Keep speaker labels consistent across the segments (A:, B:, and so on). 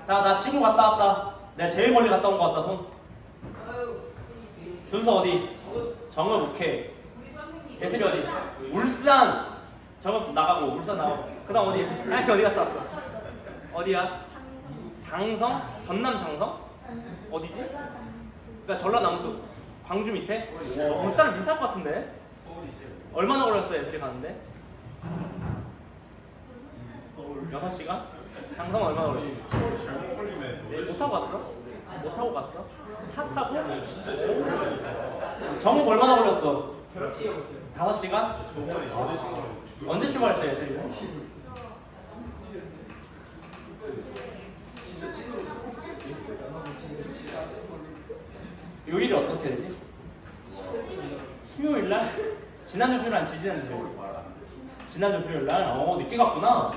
A: 자, 나 시골 갔다 왔다. 내가 제일 멀리 갔다 온 것 같다, 손. 준서 어디? 정읍 오케이. 예슬이 어디? 울산. 정읍 나가고, 울산 나가고. 그 다음 어디? 아니, 어디 갔다 왔어? 어디야? 장성? 전남 장성? 어디지? 그러니까 전라남도. 광주 밑에? 울산은 비쌀 것 같은데? 얼마나 걸렸어요, 예슬이 가는데? 6시간? 장성은 얼마나 걸렸어? 못 타고 갔어? 못 타고 갔어? 차 타고? 정읍 얼마나 걸렸어? 5시간? 언제 출발했어요, 예슬이는? 요일이 어떻게 되지? 수요일날? 지난주 수요일날 지지난주 수요일? 지난주 수요일날? 늦게 갔구나.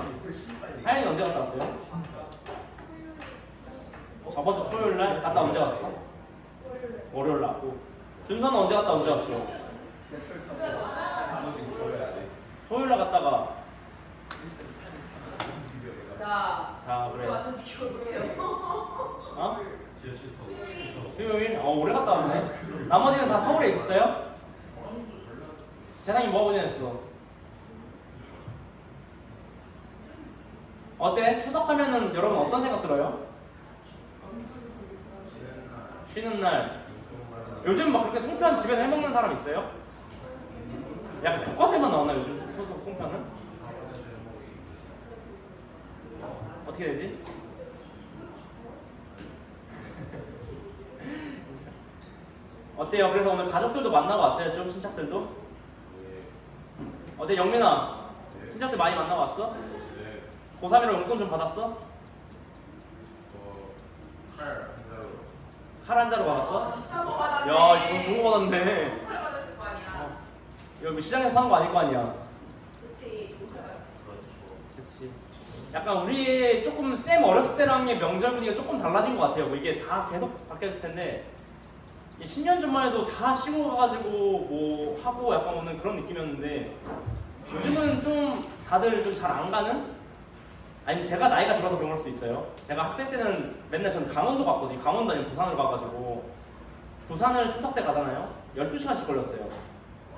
A: 하연이 언제 갔다 왔어요? 저번주 토요일날? 갔다 언제 갔어? 월요일날 왔고. 준서는 언제 갔다 언제 왔어? 토요일날 갔다가 자 그래. 어? 수요일? 오래 갔다 왔네. 나머지는 다 서울에 있었어요? 재상이 뭐하고 지냈어? 어때? 추석하면은 여러분 어떤 생각 들어요? 쉬는 날. 요즘 막 그렇게 송편 집에서 해먹는 사람 있어요? 약간 교과서에만 나오나 요즘 추석 송편은? 어떻게 되지? 어때요? 그래서 오늘 가족들도 만나고 왔어요? 좀 친척들도? 어때 영민아? 친척들 많이 만나고 왔어? 고3이라 용돈 좀 받았어? 칼 한 자루 받았어?
B: 비싼 거 받았네.
A: 야 이거 좋은 거 받았네.
B: 좋은 칼 받았을 거 아니야.
A: 여기 시장에서 파는 거 아닐 거 아니야.
B: 그치, 좋은 칼 받았어.
A: 그치. 약간 우리 조금 쌤 어렸을 때랑의 명절 분위기가 조금 달라진 것 같아요. 뭐 이게 다 계속 바뀌었을 텐데 10년 전만 해도 다 시골 가가지고 뭐 하고 약간 오는 그런 느낌이었는데 요즘은 좀 다들 좀 잘 안 가는? 아니면 제가 나이가 들어서 그런 걸 수도 있어요. 제가 학생 때는 맨날 전 강원도 갔거든요. 강원도 아니면 부산을 가가지고 부산을 추석 때 가잖아요. 12시간씩 걸렸어요.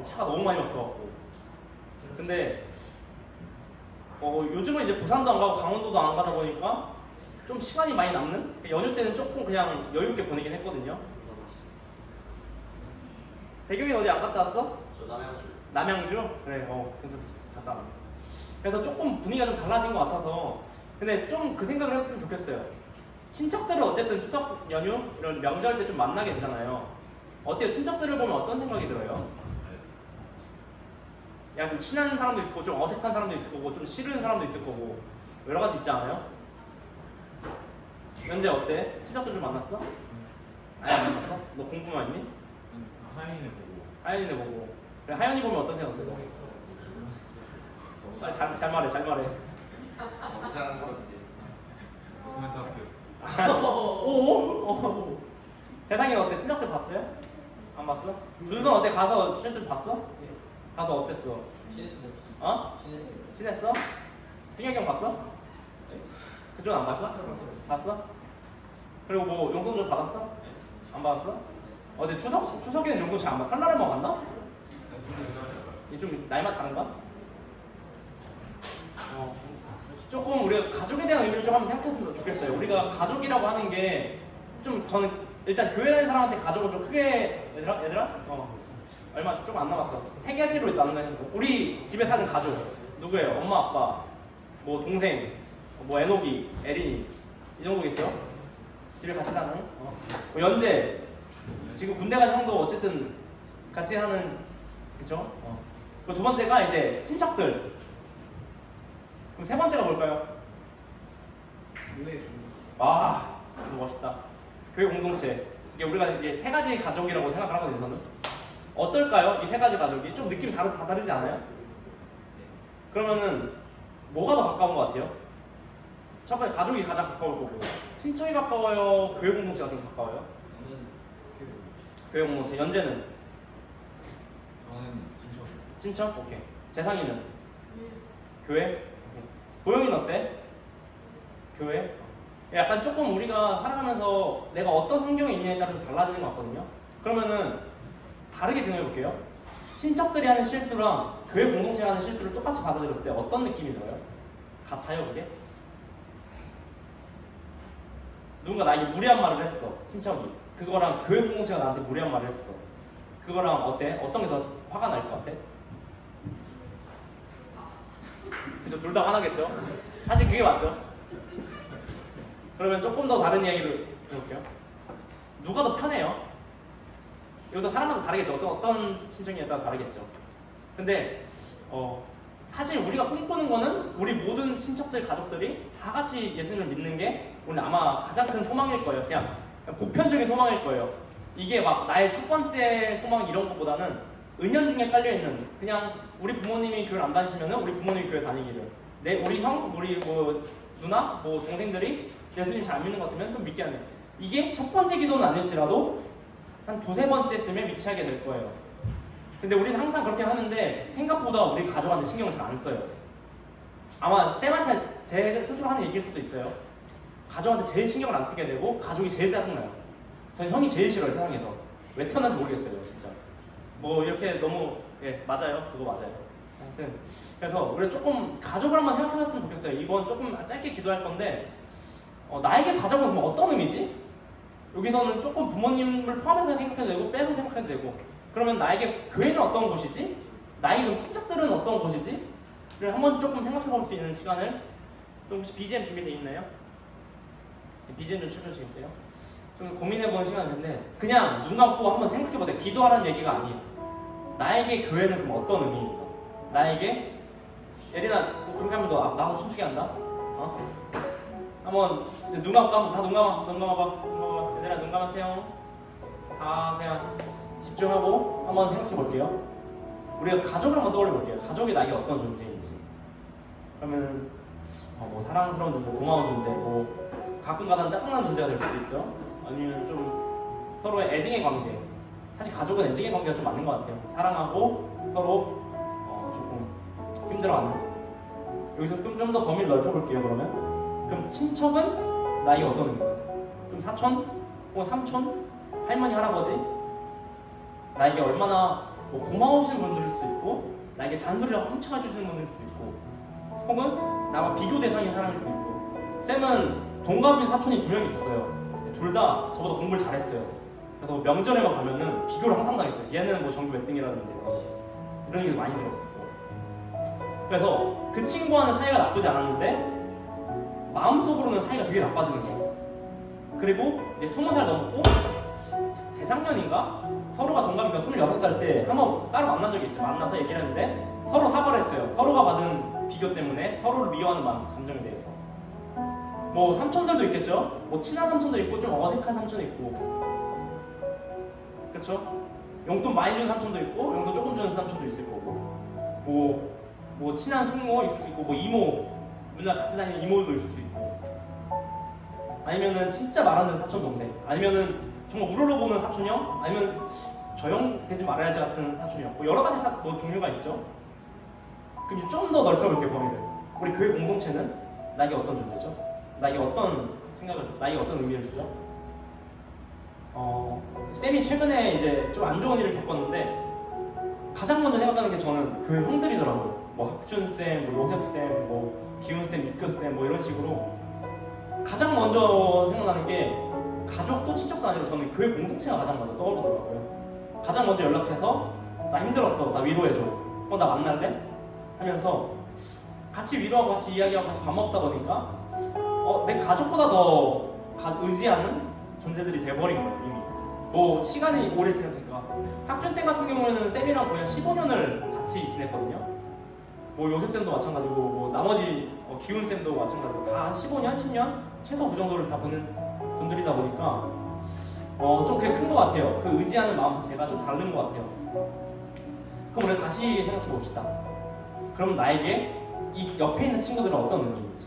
A: 차가 너무 많이 막혀갖고. 근데 요즘은 이제 부산도 안 가고 강원도도 안 가다 보니까 좀 시간이 많이 남는? 연휴 때는 조금 그냥 여유있게 보내긴 했거든요. 배경이 어디 안 갔다 왔어?
C: 저 남양주.
A: 남양주? 그래, 괜찮지. 갔다 왔네. 그래서 조금 분위기가 좀 달라진 것 같아서 근데 좀 그 생각을 했으면 좋겠어요. 친척들을 어쨌든 추석 연휴 이런 명절 때 좀 만나게 되잖아요. 어때요? 친척들을 보면 어떤 생각이 들어요? 야, 좀 친한 사람도 있고 좀 어색한 사람도 있을 거고 좀 싫은 사람도 있을 거고 여러 가지 있지 않아요? 현재 어때? 친척들 좀 만났어? 아니 안 만났어? 너 공부만 있니?
C: 하인이네 보고.
A: 하연이네 보고. 그래, 하연이 보면 어떤 생각 들어? 빨리 잘 말해, 잘 말해.
C: 이상한 사람이지.
A: 오? 대상이 어때? 친척들 봤어요? 안 봤어? 준선 어때? 가서 친척들 봤어? 가서 어땠어?
D: 친했습니다.
A: 어?
D: 친했습니다.
A: 친했어? 승혁이 형 봤어? 그쪽 안 봤어?
D: 봤어.
A: 봤어? 그리고 뭐 용돈 좀 받았어? 안 받았어? 어제 추석에는 용돈 잘 안 받아? 설날에만 받나? 이게 좀 나이만 다른가? 조금 우리가 가족에 대한 의미를 좀 한번 생각했으면 좋겠어요. 우리가 가족이라고 하는 게 좀 저는 일단 교회 다니는 사람한테 가족을 좀 크게 얘들아? 얼마 좀 안 남았어. 세 가지로 나눈다는 거. 우리 집에 사는 가족 누구예요? 엄마, 아빠, 뭐 동생, 뭐 애녹이, 에린이 이 정도겠죠? 집에 같이 사는. 뭐 연재 지금 군대 간 형도 어쨌든 같이 사는 그죠? 그리고 두 번째가 이제 친척들. 그럼 세 번째가 뭘까요? 아, 너무 멋있다. 교회 공동체. 이게 우리가 이게 세 가지 가족이라고 생각을 하거든요, 저는. 어떨까요? 이 세 가지 가족이 좀 느낌이 다 다르지 않아요? 그러면은 뭐가 더 가까운 것 같아요? 첫 번째 가족이 가장 가까울 거고, 친척이 가까워요? 교회 공동체가 좀 가까워요?
D: 저는
A: 교회 공동체. 연재는?
D: 저는 친척.
A: 친척? 오케이. 재상이는? 교회? 오케이. 도영이는 어때? 교회? 약간 조금 우리가 살아가면서 내가 어떤 환경에 있느냐에 따라 좀 달라지는 것 같거든요. 그러면은 다르게 정해볼게요. 친척들이 하는 실수랑 교회 공동체가 하는 실수를 똑같이 받아들였을 때 어떤 느낌이 들어요? 같아요, 그게? 누군가 나에게 무례한 말을 했어, 친척이. 그거랑 교회 공동체가 나한테 무례한 말을 했어. 그거랑 어때? 어떤 게 더 화가 날 것 같아? 그죠? 둘 다 화나겠죠? 사실 그게 맞죠? 그러면 조금 더 다른 이야기를 해볼게요. 누가 더 편해요? 이것도 사람마다 다르겠죠. 어떤 신청에 따라 다르겠죠. 근데 사실 우리가 꿈꾸는 거는 우리 모든 친척들, 가족들이 다 같이 예수님을 믿는 게 오늘 아마 가장 큰 소망일 거예요. 그냥 보편적인 소망일 거예요. 이게 막 나의 첫 번째 소망 이런 것보다는 은연중에 깔려있는, 그냥 우리 부모님이 교회를 안 다니시면 우리 부모님이 교회 다니기를, 우리 형, 우리 뭐 누나, 뭐 동생들이 예수님 잘 안 믿는 것 같으면 좀 믿게 하는, 이게 첫 번째 기도는 아닐지라도 한 두세 번째쯤에 위치하게 될 거예요. 근데 우리는 항상 그렇게 하는데 생각보다 우리 가족한테 신경을 잘 안 써요. 아마 쌤한테 제 스스로 하는 얘기일 수도 있어요. 가족한테 제일 신경을 안 쓰게 되고 가족이 제일 짜증나요. 저는 형이 제일 싫어요, 세상에서. 왜 태어난지 모르겠어요, 진짜. 뭐 이렇게 너무, 예, 맞아요. 그거 맞아요. 하여튼 그래서 우리가 조금 가족을 한번 생각해봤으면 좋겠어요. 이번 조금 짧게 기도할 건데 나에게 가족은 그럼 어떤 의미지? 여기서는 조금 부모님을 포함해서 생각해도 되고 빼서 생각해도 되고, 그러면 나에게 교회는 어떤 곳이지? 나에게 그럼 친척들은 어떤 곳이지? 를 한번 조금 생각해볼 수 있는 시간을, 좀 혹시 BGM 준비되어 있나요? BGM 좀 쳐주시겠어요? 좀 고민해보는 시간인데 그냥 눈 감고 한번 생각해보세요. 기도하라는 얘기가 아니에요. 나에게 교회는 그럼 어떤 의미입니까? 나에게 예린아 그렇게 하면 너 나하고 춤추게 한다? 한번 눈 감고 다 눈 감아봐. 얘들아 눈 감으세요. 다 그냥 집중하고 한번 생각해 볼게요. 우리가 가족을 한번 떠올려 볼게요. 가족이 나에게 어떤 존재인지. 그러면 뭐 사랑스러운 존재, 고마운 존재, 뭐 가끔가다 짜증나는 존재가 될 수도 있죠. 아니면 좀 서로의 애증의 관계. 사실 가족은 애증의 관계가 좀 맞는 것 같아요. 사랑하고 서로 조금 힘들어하는. 여기서 좀 더 범위를 넓혀볼게요. 그럼 친척은 나에게 어떤 의미인가? 그럼 사촌, 혹은 삼촌, 할머니, 할아버지 나에게 얼마나 뭐 고마우신 분들일 수도 있고, 나에게 잔소리를 엄청 해주시는 분들일 수도 있고, 혹은 나와 비교 대상인 사람일 수도 있고. 쌤은 동갑인 사촌이 2명 있었어요. 둘 다 저보다 공부를 잘했어요. 그래서 명절에만 가면은 비교를 항상 당했어요. 얘는 뭐 전교 몇 등이라는데 이런 얘기 많이 들었었고. 그래서 그 친구와는 사이가 나쁘지 않았는데 마음속으로는 사이가 되게 나빠지는 거예요. 그리고 이제 20살 넘었고 재작년인가? 서로가 동갑이니까 26살 때 한번 따로 만난 적이 있어요. 만나서 얘기를 했는데 서로 사과를 했어요. 서로가 받은 비교 때문에 서로를 미워하는 마음, 감정에 대해서. 뭐 삼촌들도 있겠죠? 뭐 친한 삼촌도 있고 좀 어색한 삼촌도 있고, 그렇죠? 용돈 많이 주는 삼촌도 있고 용돈 조금 주는 삼촌도 있을 거고, 뭐 친한 숙모 있을 수 있고, 뭐 이모, 누나 같이 다니는 이모도 있을 수 있고, 아니면은 진짜 말 안 듣는 사촌 동생, 아니면은 정말 우러러보는 사촌형, 아니면 저 형 되지 말아야지 같은 사촌형, 뭐 여러 가지 뭐 종류가 있죠. 그럼 이제 좀 더 넓혀볼게요, 범위를. 우리 교회 공동체는 나에게 어떤 존재죠? 나에게 어떤 생각을 줘? 나에게 어떤 의미를 주죠? 쌤이 최근에 이제 좀 안 좋은 일을 겪었는데 가장 먼저 생각하는 게 저는 교회 형들이더라고요. 뭐 학준쌤, 뭐 요셉쌤, 뭐 기훈쌤, 육교쌤 뭐 이런 식으로 가장 먼저 생각나는 게, 가족도 친척도 아니고 저는 교회 공동체가 가장 먼저 떠오르더라고요. 가장 먼저 연락해서 나 힘들었어, 나 위로해줘, 나 만날래? 하면서 같이 위로하고 같이 이야기하고 같이 밥 먹다 보니까 내 가족보다 더 의지하는 존재들이 돼버린 거예요. 이미 뭐 시간이 오래 지났으니까. 학준쌤 같은 경우에는 쌤이랑 거의 한 15년을 같이 지냈거든요. 뭐 요셉쌤도 마찬가지고, 뭐 나머지 기훈쌤도 마찬가지고, 다 한 15년, 10년? 최소 그 정도를 다 보는 분들이다 보니까 좀 그게 큰 것 같아요. 그 의지하는 마음 자체가 좀 다른 것 같아요. 그럼 우리 다시 생각해 봅시다. 그럼 나에게 이 옆에 있는 친구들은 어떤 의미인지.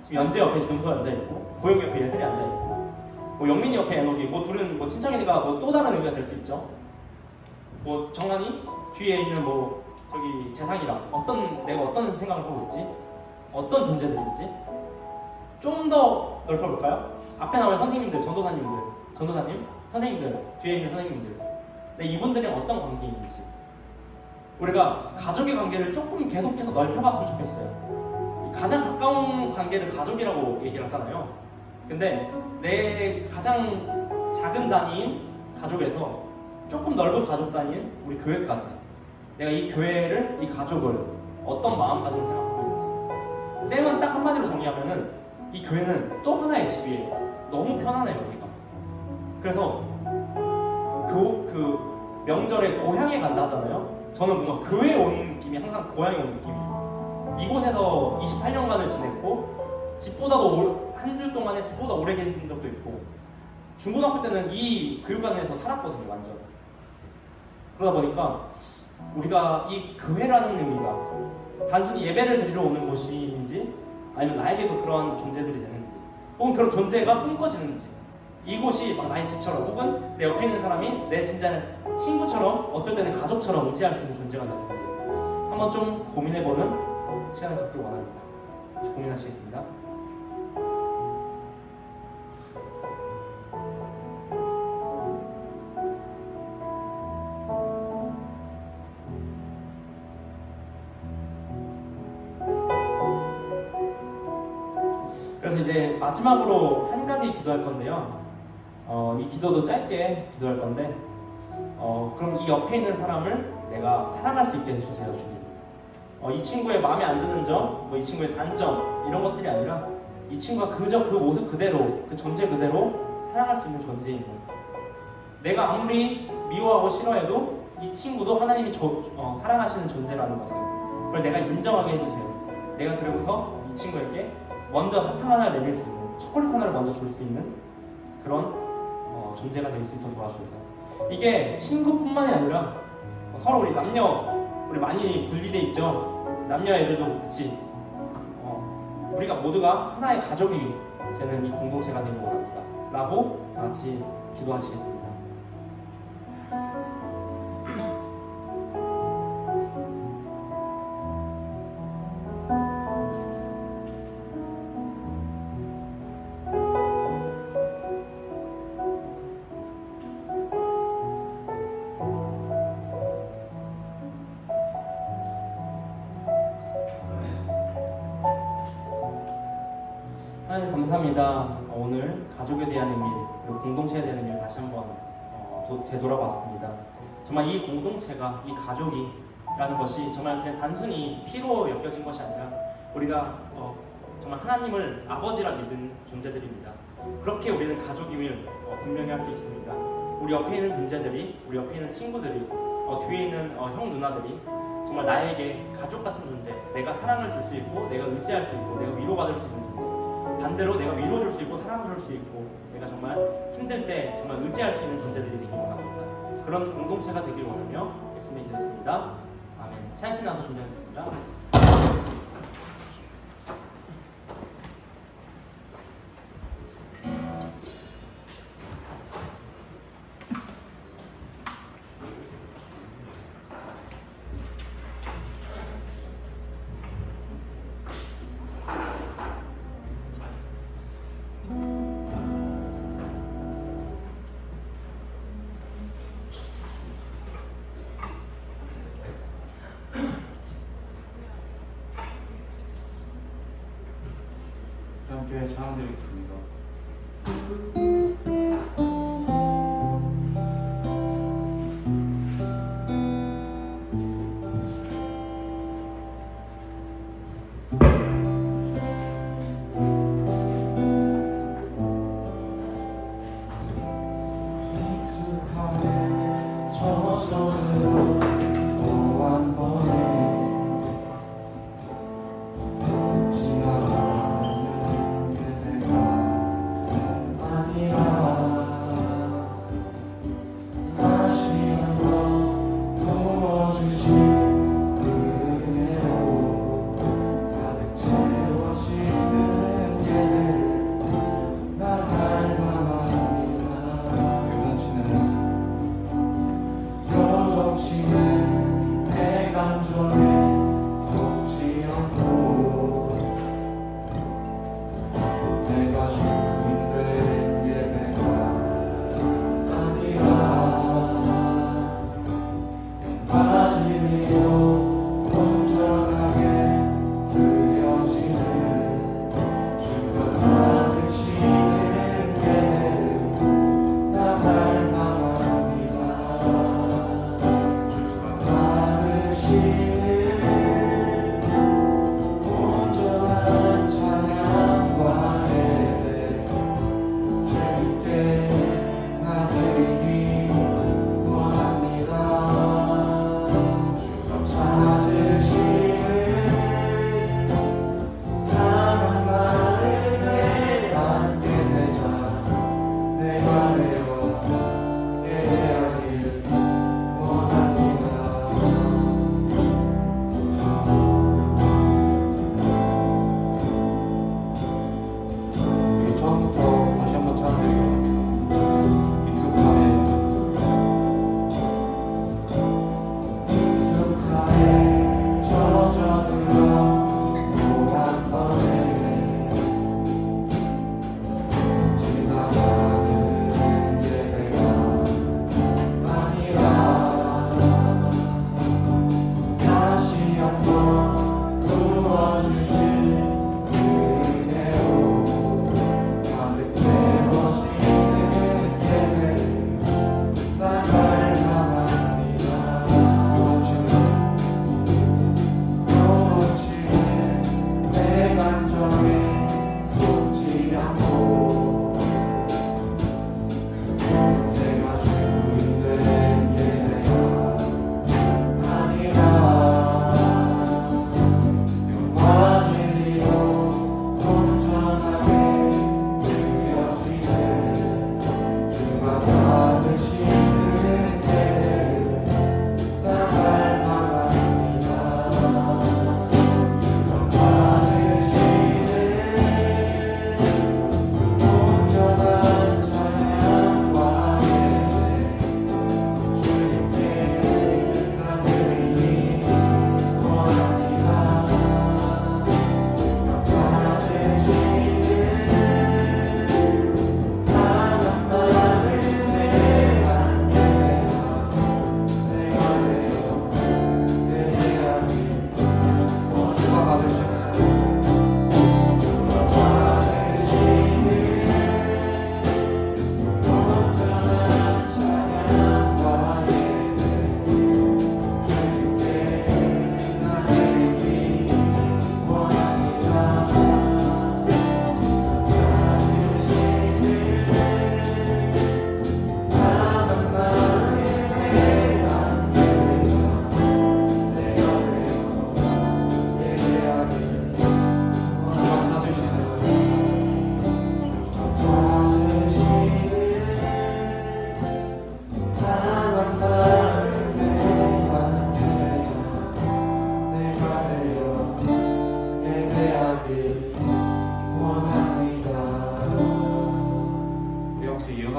A: 지금 연재 옆에 준서 앉아있고, 고영 옆에 예슬이 앉아있고, 뭐 영민이 옆에 애녹이, 뭐 둘은 뭐 친척이니까 뭐 또 다른 의미가 될 수 있죠. 뭐 정한이 뒤에 있는 뭐 저기 재상이랑 내가 어떤 생각을 하고 있지? 어떤 존재들인지? 좀 더 넓혀볼까요? 앞에 나오는 선생님들, 전도사님, 선생님들, 뒤에 있는 선생님들. 네, 이분들은 어떤 관계인지. 우리가 가족의 관계를 조금 계속해서 넓혀봤으면 좋겠어요. 가장 가까운 관계를 가족이라고 얘기를 하잖아요. 근데 내 가장 작은 단위인 가족에서 조금 넓은 가족 단위인 우리 교회까지 내가 이 교회를, 이 가족을 어떤 마음가짐을 생각하고 있는지. 쌤은 딱 한마디로 정리하면은 이 교회는 또 하나의 집이에요. 너무 편안해요, 여기가. 그래서 그 명절에 고향에 간다 하잖아요. 저는 뭔가 교회에 온 느낌이 항상 고향에 온 느낌이에요. 이곳에서 28년간을 지냈고 집보다도 한 주 동안에 집보다 오래 계신 적도 있고 중고등학교 때는 이 교육관에서 살았거든요, 완전. 그러다 보니까 우리가 이 교회라는 의미가 단순히 예배를 드리러 오는 곳인지 아니면 나에게도 그런 존재들이 되는지 혹은 그런 존재가 꿈꿔지는지 이곳이 막 나의 집처럼 혹은 내 옆에 있는 사람이 내 진짜 친구처럼 어떨 때는 가족처럼 의지할 수 있는 존재가 되는지 한번 좀 고민해보는 시간을 갖길 원합니다. 고민하시겠습니다. 그래서 이제 마지막으로 한 가지 기도할 건데요. 이 기도도 짧게 기도할 건데, 그럼 이 옆에 있는 사람을 내가 사랑할 수 있게 해주세요, 주님. 이 친구의 마음에 안 드는 점, 이 친구의 단점 이런 것들이 아니라 이 친구가 그저 그 모습 그대로, 그 존재 그대로 사랑할 수 있는 존재인 거예요. 내가 아무리 미워하고 싫어해도 이 친구도 하나님이 사랑하시는 존재라는 것을 그걸 내가 인정하게 해주세요. 내가 그러고서 이 친구에게 먼저 사탕 하나를 내밀 수 있는, 초콜릿 하나를 먼저 줄 수 있는 그런 존재가 될 수 있도록 도와주세요. 이게 친구뿐만이 아니라 서로 우리 많이 분리돼 있죠. 남녀 애들도 같이 우리가 모두가 하나의 가족이 되는 이 공동체가 되길 원합니다. 라고 다 같이 기도하시겠습니다. 하나님 감사합니다. 오늘 가족에 대한 의미 그리고 공동체에 대한 의미를 다시 한번 되돌아봤습니다. 정말 이 공동체가, 이 가족이라는 것이 정말 그냥 단순히 피로 엮여진 것이 아니라 우리가 정말 하나님을 아버지라 믿는 존재들입니다. 그렇게 우리는 가족임을 분명히 할 수 있습니다. 우리 옆에 있는 존재들이, 우리 옆에 있는 친구들이, 뒤에 있는 형 누나들이 정말 나에게 가족 같은 존재, 내가 사랑을 줄 수 있고, 내가 의지할 수 있고, 내가 위로받을 수 있는 존재. 반대로 내가 위로 줄 수 있고, 사랑을 줄 수 있고, 내가 정말 힘들 때 정말 의지할 수 있는 존재들이 되길 원합니다. 그런 공동체가 되길 원하며 말씀이 드렸습니다. 아멘. 차이티 나와서 준비하겠습니다.
C: 함께 찬양드리겠습니다.
E: 지나가는 그대가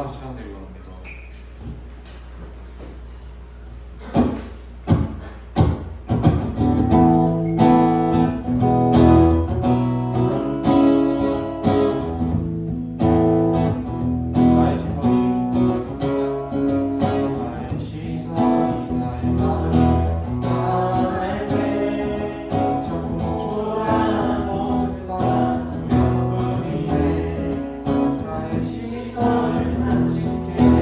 D: 나와서 차는데 이거. 나의 시선이 나의 마음이 나에게 자꾸 초라한 모습과 몇 분이네. 나의 시선을 한 쉽게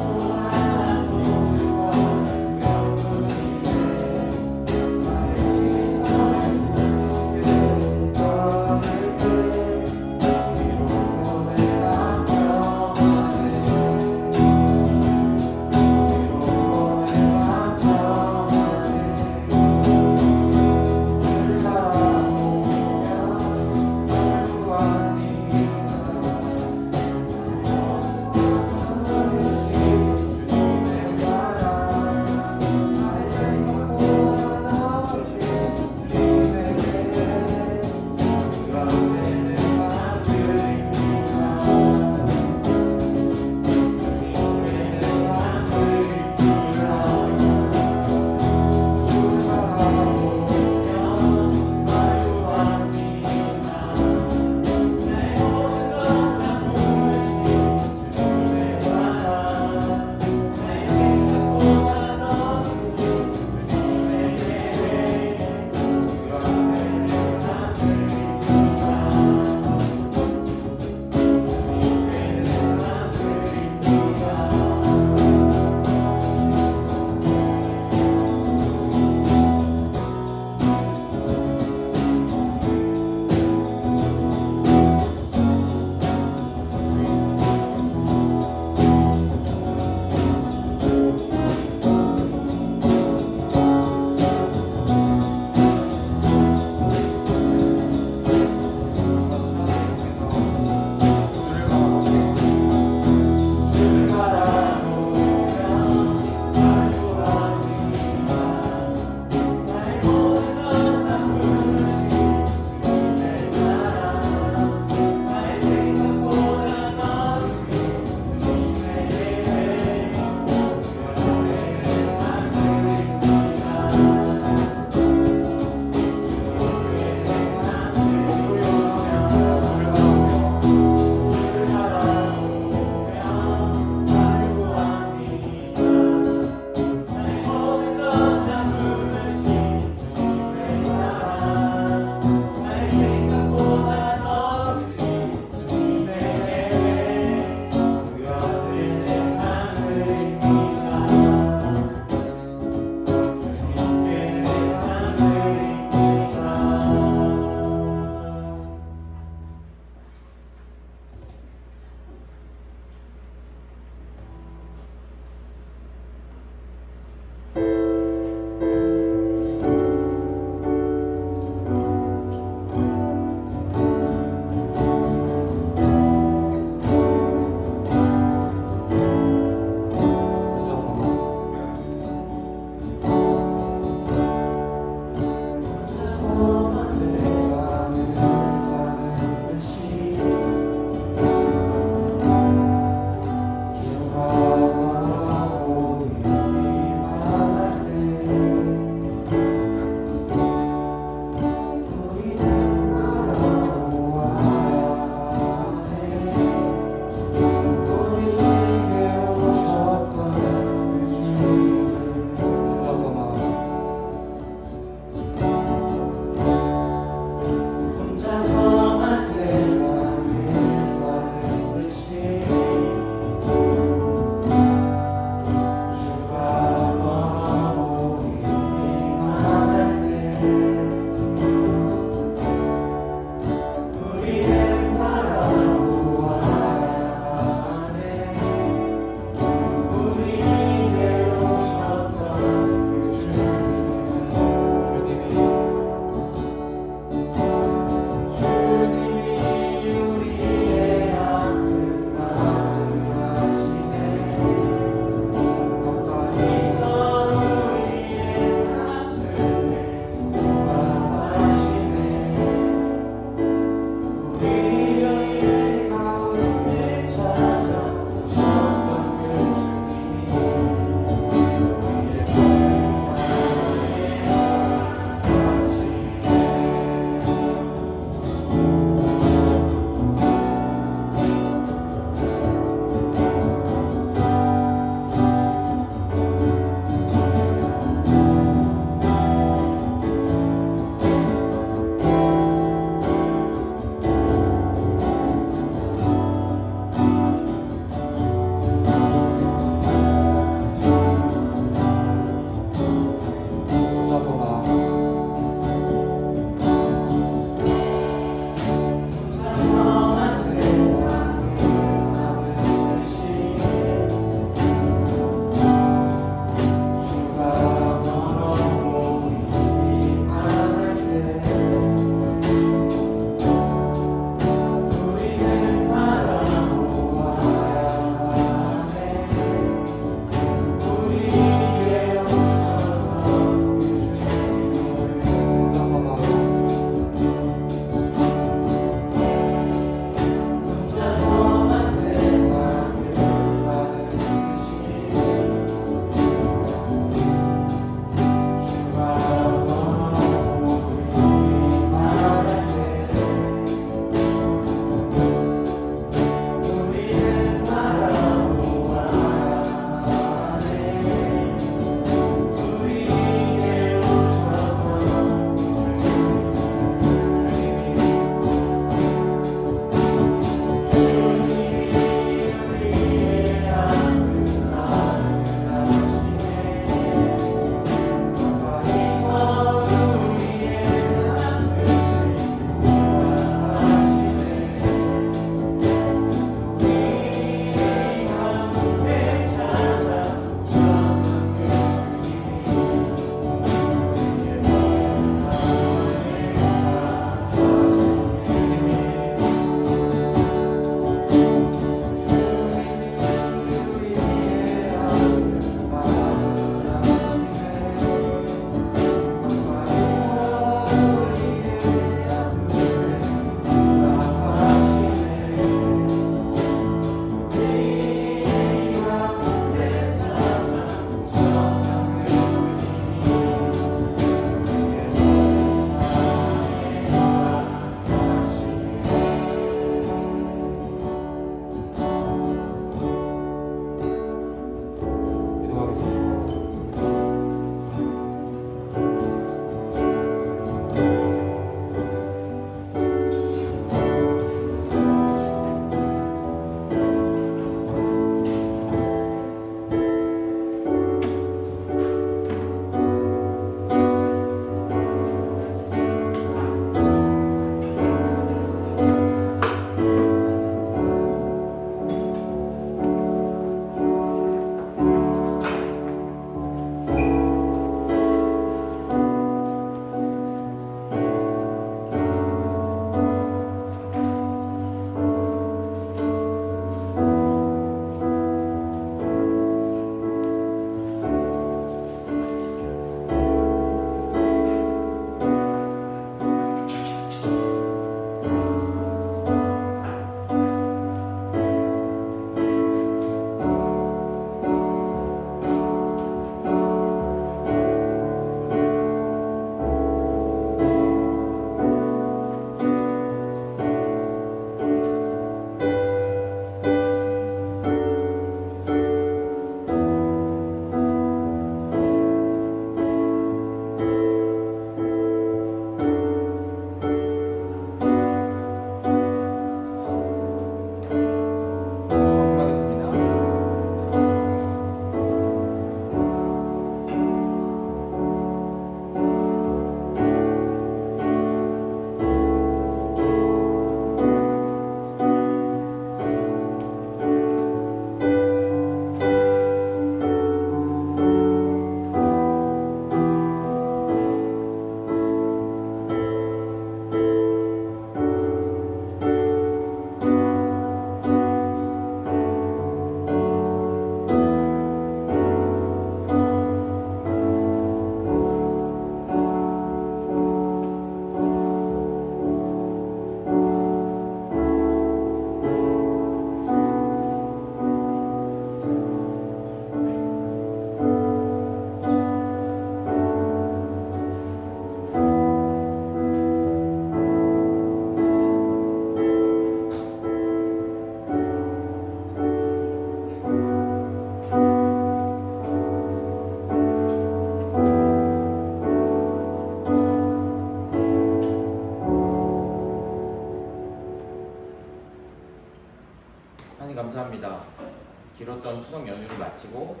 C: 길었던 추석 연휴를 마치고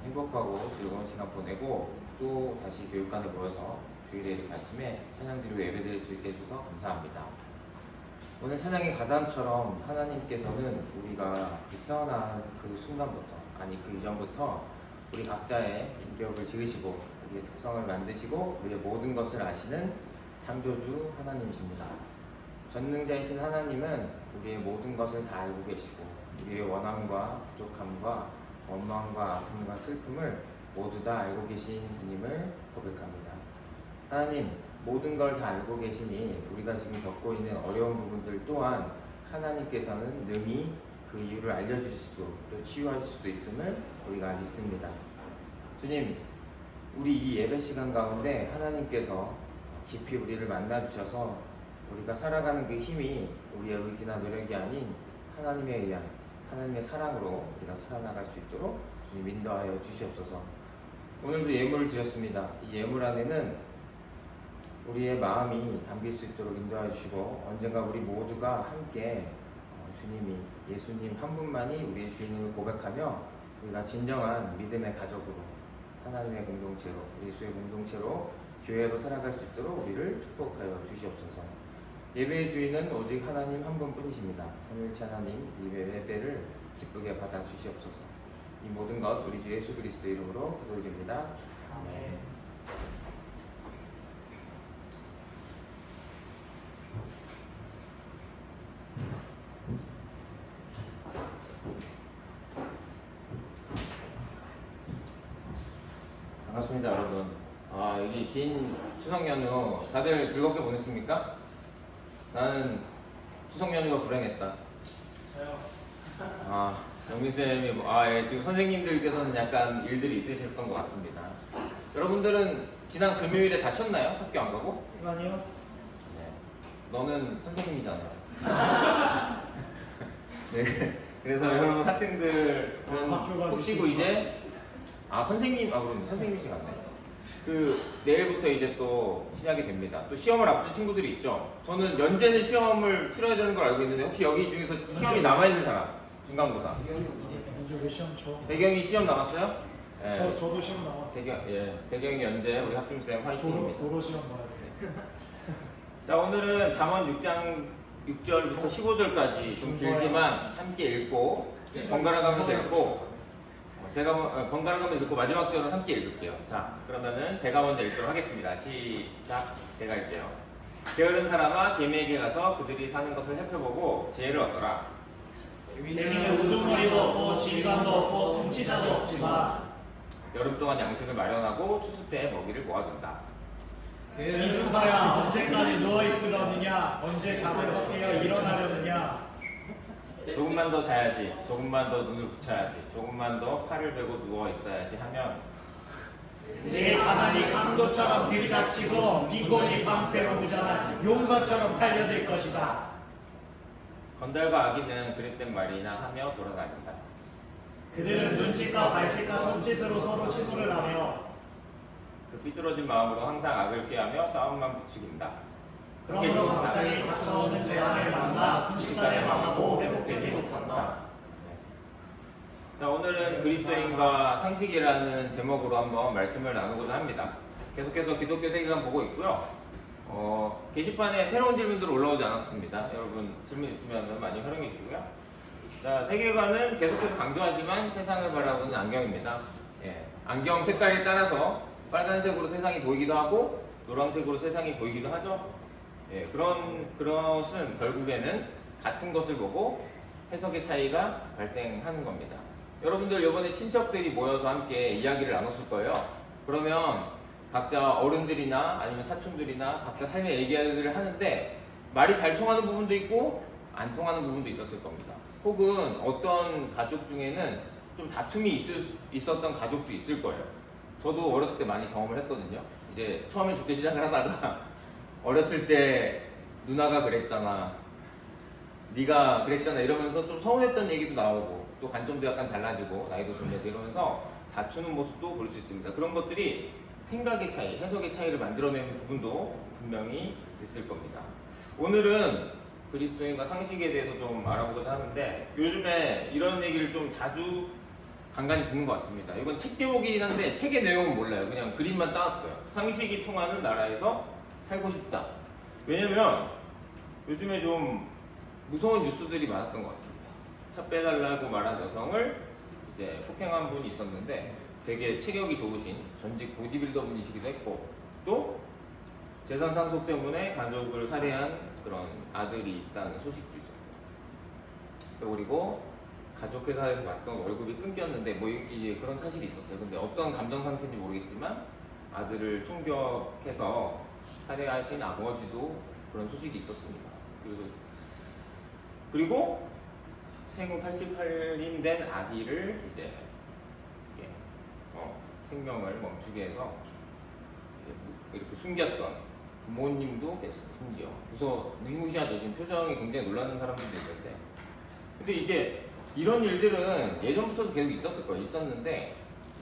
C: 행복하고 즐거운 시간 보내고 또 다시 교육관에 모여서 주일에 이렇게 아침에 찬양 드리고 예배 드릴 수 있게 해주셔서 감사합니다. 오늘 찬양의 가사처럼 하나님께서는 우리가 태어난 그 순간부터 아니 그 이전부터 우리 각자의 인격을 지으시고 우리의 특성을 만드시고 우리의 모든 것을 아시는 창조주 하나님이십니다. 전능자이신 하나님은 우리의 모든 것을 다 알고 계시고 우리의 원함과 부족함과 원망과 아픔과 슬픔을 모두 다 알고 계신 분임을 고백합니다. 하나님, 모든 걸 다 알고 계시니 우리가 지금 겪고 있는 어려운 부분들 또한 하나님께서는 능히 그 이유를 알려주실 수도 또 치유하실 수도 있음을 우리가 믿습니다. 주님, 우리 이 예배 시간 가운데 하나님께서 깊이 우리를 만나주셔서 우리가 살아가는 그 힘이 우리의 의지나 노력이 아닌 하나님에 의한 하나님의 사랑으로 우리가 살아나갈 수 있도록 주님 인도하여 주시옵소서. 오늘도 예물을 드렸습니다. 이 예물 안에는 우리의 마음이 담길 수 있도록 인도하여 주시고 언젠가 우리 모두가 함께 주님이 예수님 한 분만이 우리의 주인임을 고백하며 우리가 진정한 믿음의 가족으로 하나님의 공동체로 예수의 공동체로 교회로 살아갈 수 있도록 우리를 축복하여 주시옵소서. 예배의 주인은 오직 하나님 한 분뿐이십니다. 삼일체 하나님 예배를 기쁘게 받아 주시옵소서. 이 모든 것 우리 주 예수 그리스도 이름으로 기도드립니다. 아멘. 반갑습니다, 여러분. 여기 긴 추석 연휴 다들 즐겁게 보냈습니까? 나는 추석 연휴가 불행했다. 영민쌤이 예, 지금 선생님들께서는 약간 일들이 있으셨던 것 같습니다. 여러분들은 지난 금요일에 다 쉬었나요? 학교 안 가고?
D: 아니요.
C: 네. 너는 선생님이잖아요. 네. 그래서 여러분 학생들은 푹 쉬고 이제 그럼 선생님이신 같네. 내일부터 이제 또 시작이 됩니다. 또 시험을 앞둔 친구들이 있죠. 저는 연재는 시험을 치러야 되는 걸 알고 있는데 혹시 여기 중에서 시험이 남아있는 사람? 중간고사.
D: 이제 왜 시험 쳐?
C: 대경이 시험 남았어요? 네.
D: 저도 시험 나왔어요.
C: 대경이 연재 우리 학중쌤 화이팅입니다.
D: 도로 시험 봐야 돼.
C: 자, 오늘은 잠언 6장 6절부터 15절까지 좀 길지만 함께 읽고 번갈아 가면서 읽고 제가 번갈아 가면서 읽고 마지막 절은 함께 읽을게요. 자, 그러면은 제가 먼저 읽도록 하겠습니다. 시작. 제가 읽게요. 게으른 사람아 개미에게 가서 그들이 사는 것을 살펴보고 지혜를 얻어라.
D: 개미는 우두머리도 없고 질감도 없고 통치자도 없지만
C: 여름 동안 양식을 마련하고 추수 때 먹이를 모아둔다.
D: 이중사야 언제까지 누워있으려느냐 언제 잠에서 깨어 일어나려느냐.
C: 조금만 더 자야지, 조금만 더 눈을 붙여야지, 조금만 더 팔을 베고 누워 있어야지 하면
D: 내 가난이 강도처럼 들이닥치고 빈곤이 방패로 무장한 용사처럼 달려들 것이다.
C: 건달과 아기는 그릇된 말이나 하며 돌아다닌다.
D: 그들은 눈짓과 발짓과 손짓으로 서로 시술을 하며
C: 그 삐뚤어진 마음으로 항상 악을 꾀하며 싸움만 부추긴다.
D: 그러므로 갑자기 닥쳐오는 재앙을 만나 순식간에 망하고 회복되지 못한다.
C: 자, 오늘은 그리스도인과 상식이라는 제목으로 한번 말씀을 나누고자 합니다. 계속해서 기독교 세계관 보고 있고요. 게시판에 새로운 질문들 올라오지 않았습니다. 여러분 질문 있으면 많이 활용해 주시고요. 자, 세계관은 계속해서 강조하지만 세상을 바라보는 안경입니다. 안경 색깔에 따라서 빨간색으로 세상이 보이기도 하고 노란색으로 세상이 보이기도 하죠. 그것은 결국에는 같은 것을 보고 해석의 차이가 발생하는 겁니다. 여러분들 이번에 친척들이 모여서 함께 이야기를 나눴을 거예요. 그러면 각자 어른들이나 아니면 사촌들이나 각자 삶의 얘기를 하는데 말이 잘 통하는 부분도 있고 안 통하는 부분도 있었을 겁니다. 혹은 어떤 가족 중에는 좀 다툼이 있었던 가족도 있을 거예요. 저도 어렸을 때 많이 경험을 했거든요. 이제 처음에 좋게 시작을 하다가 어렸을 때 누나가 그랬잖아, 네가 그랬잖아 이러면서 좀 서운했던 얘기도 나오고 또 관점도 약간 달라지고 나이도 좀 되고 이러면서 다투는 모습도 볼 수 있습니다. 그런 것들이 생각의 차이, 해석의 차이를 만들어내는 부분도 분명히 있을 겁니다. 오늘은 그리스도인과 상식에 대해서 좀 알아보고자 하는데 요즘에 이런 얘기를 좀 자주 간간히 듣는 것 같습니다. 이건 책 제목이긴 한데 책의 내용은 몰라요. 그냥 그림만 따왔어요. 상식이 통하는 나라에서 살고 싶다. 왜냐면 요즘에 좀 무서운 뉴스들이 많았던 것 같습니다. 차 빼달라고 말한 여성을 이제 폭행한 분이 있었는데 되게 체격이 좋으신 전직 보디빌더 분이시기도 했고 또 재산 상속 때문에 가족을 살해한 그런 아들이 있다는 소식도 있었어요. 또 그리고 가족회사에서 받던 월급이 끊겼는데 뭐 이제 그런 사실이 있었어요. 근데 어떤 감정 상태인지 모르겠지만 아들을 총격해서 살해하신 아버지도 그런 소식이 있었습니다. 그리고 생후 88인 된 아기를 이제 생명을 멈추게 해서 이렇게 숨겼던 부모님도 계셨어요. 심지어 무시무시하죠. 지금 표정이 굉장히 놀라는 사람들도 있는데 근데 이제 이런 일들은 예전부터도 계속 있었을 거예요. 있었는데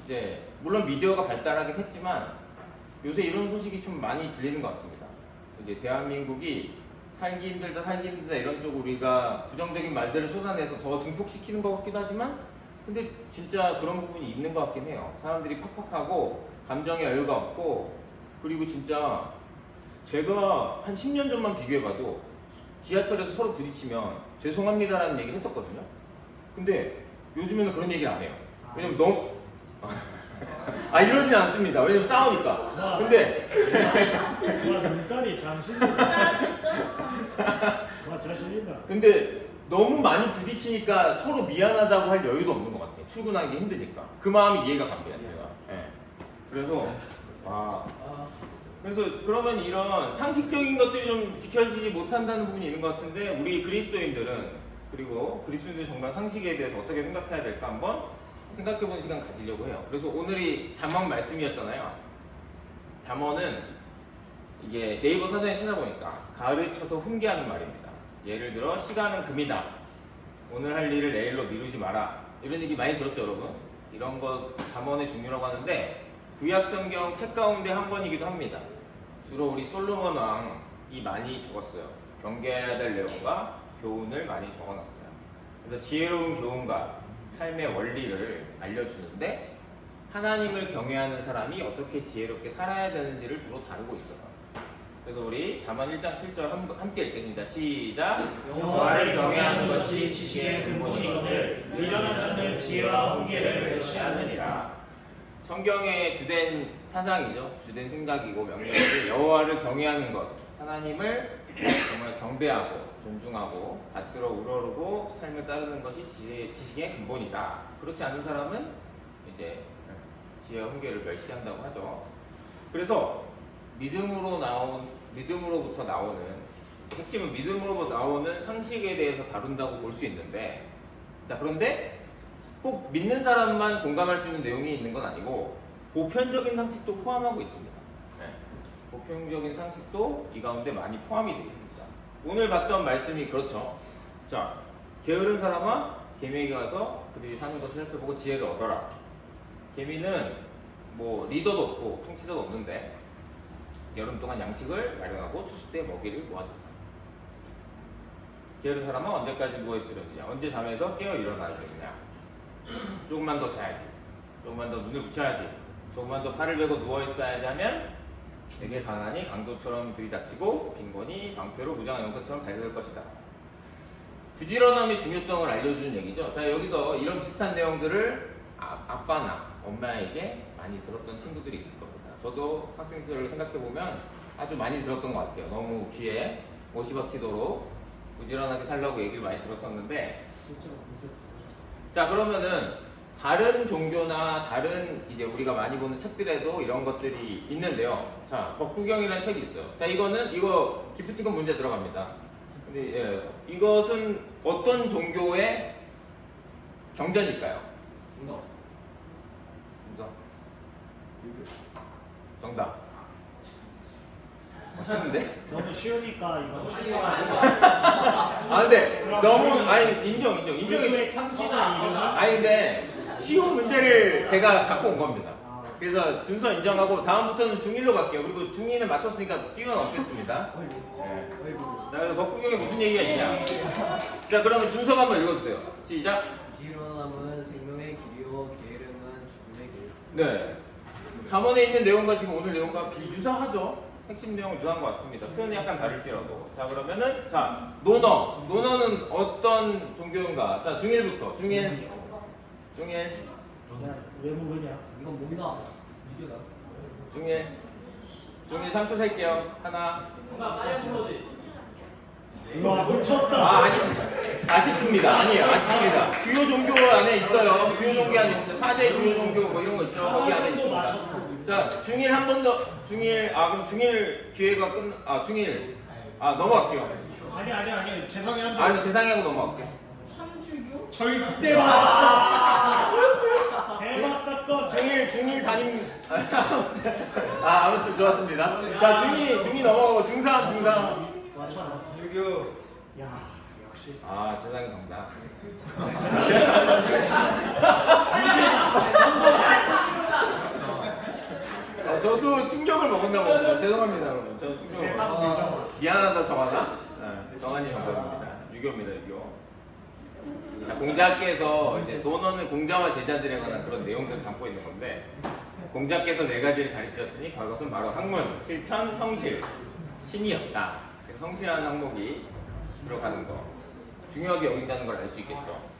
C: 이제 물론 미디어가 발달하긴 했지만 요새 이런 소식이 좀 많이 들리는 것 같습니다. 이제 대한민국이 살기 힘들다 이런 쪽으로 우리가 부정적인 말들을 쏟아내서 더 증폭시키는 것 같기도 하지만 근데 진짜 그런 부분이 있는 것 같긴 해요. 사람들이 팍팍하고 감정의 여유가 없고 그리고 진짜 제가 한 10년 전만 비교해봐도 지하철에서 서로 부딪히면 죄송합니다라는 얘기를 했었거든요. 근데 요즘에는 그런 얘기를 안 해요. 왜냐면 너무 이러진 않습니다. 왜냐면 싸우니까. 근데
D: 와 눈깔이 장신이다. 와 자신있다.
C: 근데 너무 많이 부딪히니까 서로 미안하다고 할 여유도 없는 것 같아요. 출근하기 힘드니까. 그 마음이 이해가 갑니다, 제가. 네. 그래서 그러면 이런 상식적인 것들이 좀 지켜지지 못한다는 부분이 있는 것 같은데 우리 그리스도인들은 그리고 그리스도인들 정말 상식에 대해서 어떻게 생각해야 될까 한번 생각해보는 시간 가지려고 해요. 그래서 오늘이 잠언 말씀이었잖아요. 잠언은 이게 네이버 사전에 찾아보니까 가르쳐서 훈계하는 말입니다. 예를 들어 시간은 금이다. 오늘 할 일을 내일로 미루지 마라. 이런 얘기 많이 들었죠, 여러분? 이런 거 잠언의 종류라고 하는데 구약 성경 책 가운데 한 권이기도 합니다. 주로 우리 솔로몬 왕이 많이 적었어요. 경계해야 될 내용과 교훈을 많이 적어놨어요. 그래서 지혜로운 교훈과 삶의 원리를 알려주는데 하나님을 경외하는 사람이 어떻게 지혜롭게 살아야 되는지를 주로 다루고 있어요. 그래서 우리 잠언 1장 7절 함께 읽겠습니다. 시작!
D: 여호와를 경외하는 것이 지식의 근본이거늘 미련한 자는 지혜와 훈계를 멸시하느니라.
C: 성경의 주된 사상이죠. 주된 생각이고 명령이 여호와를 경외하는 것, 하나님을 정말 경배하고 존중하고 받들어 우러르고 삶을 따르는 것이 지식의 근본이다. 그렇지 않은 사람은 이제 지혜와 훈계를 멸시한다고 하죠. 그래서 믿음으로부터 나오는 핵심은 믿음으로부터 나오는 상식에 대해서 다룬다고 볼 수 있는데 자 그런데 꼭 믿는 사람만 공감할 수 있는 내용이 있는 건 아니고 보편적인 상식도 포함하고 있습니다. 네. 보편적인 상식도 이 가운데 많이 포함이 되어 있습니다. 오늘 봤던 말씀이 그렇죠. 자, 게으른 사람아 개미에게 가서 그들이 사는 것을 살펴보고 지혜를 얻어라. 개미는 뭐 리더도 없고 통치자도 없는데 여름 동안 양식을 마련하고 추수 때 먹이를 모아둔다. 게으른 사람은 언제까지 누워있으려느냐? 언제 잠에서 깨어 일어나야 되느냐? 조금만 더 자야지. 조금만 더 눈을 붙여야지. 조금만 더 팔을 베고 누워있어야지 하면 되게 가난이 강도처럼 들이닥치고 빈곤이 방패로 무장한 용사처럼 달려들 것이다. 부지런함의 중요성을 알려주는 얘기죠. 자 여기서 이런 비슷한 내용들을 아빠나 엄마에게 많이 들었던 친구들이 있을 겁니다. 저도 학생 시절을 생각해보면 아주 많이 들었던 것 같아요. 너무 귀에 못이 박히도록 부지런하게 살라고 얘기를 많이 들었었는데 자 그러면은 다른 종교나 다른 이제 우리가 많이 보는 책들에도 이런 것들이 있는데요. 자 법구경이라는 책이 있어요. 자 이거 기프티콘 문제 들어갑니다. 근데 예, 이것은 어떤 종교의 경전일까요? 문서. 정답. 쉬운데?
D: 너무 쉬우니까 이건
C: 근데 너무 인정이
D: 인류의 창시자 이름은
C: 근데 쉬운 문제를 제가 갖고 온 겁니다. 그래서 준서 인정하고 다음부터는 중1로 갈게요. 그리고 중2는 맞췄으니까 뛰어넘겠습니다. 네. 자, 그래서 법구경에 무슨 얘기가 있냐? 자, 그러면 준서가 한번 읽어주세요. 시작.
E: 지루함은 생명의 길이요 게으름은 죽음의 길.
C: 네. 잠언에 있는 내용과 지금 오늘 내용과 비유사하죠? 핵심 내용은 유사한 것 같습니다. 표현이 약간 다를지라도. 자, 그러면은, 자, 논어. 논어는 어떤 종교인가? 자, 중1부터. 중1.
D: 왜 모르냐?
E: 이건 뭔가
C: 중1. 중1 3초 셀게요. 하나.
A: 뭔가 사이언 프로지.
D: 와 미쳤다.
C: 아, 아니. 아쉽습니다. 아니에요. 아쉽습니다. 주요 종교 안에 있어요. 주요 종교 안에 있어요. 4대 주요 종교 뭐 이런 거 있죠. 거기 안에 있습니다. 자, 중1 한 번 더. 중1. 그럼 중1 기회가 중1. 넘어갈게요.
D: 아니 죄송해요.
C: 아니, 세상에 하고 넘어갈게요.
D: 절대 맞았어. 대박 사건.
C: 중1 담임. 아무튼 좋았습니다. 자, 중2 넘어가고 중3.
D: 야 역시.
C: 세상에 정답. 저도 충격을 먹었나 봅니다. 죄송합니다, 여러분. 저 충격을 먹었어요. 미안하다, 정하나? 네, 정한이 정답입니다. 유교입니다, 유교. 자, 공자께서 이제 논어는 공자와 제자들에 관한 그런 내용들을 담고 있는 건데, 공자께서 4가지를 가르치셨으니 그것은 바로 학문, 실천, 성실, 신이었다. 그래서 성실한 항목이 들어가는 거 중요하게 여긴다는 걸 알 수 있겠죠.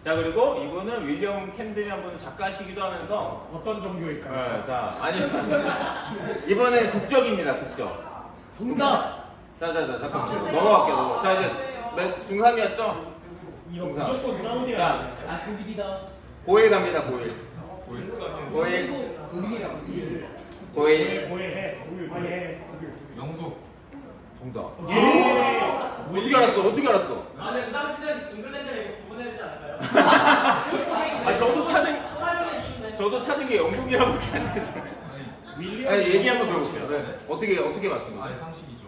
C: 자, 그리고 이분은 윌리엄 캔들이라는 분 작가시기도 하면서
D: 어떤 종교일까요?
C: 자, 아니 이번엔 국적입니다. 국적.
D: 정답.
C: 자, 잠깐만 넘어갈게요. 자, 이제 중3이었죠?
D: 이거
C: 정답.
D: 무조건 사우디야.
C: 자,
E: 조비디다.
C: 고1 갑니다. 고1.
D: 고해해.
C: 정답.
D: 예.
C: 어떻게 알았어?
A: 근데 그 당시는 잉글랜드에 이거 구분해야 되지 않을까요?
C: 저도 찾은 게 영국이라고밖에 안 됐어요.
D: 윌리엄.
C: 얘기 한번 들어볼게요. 네. 어떻게 맞춘 거예요?
F: 상식이죠.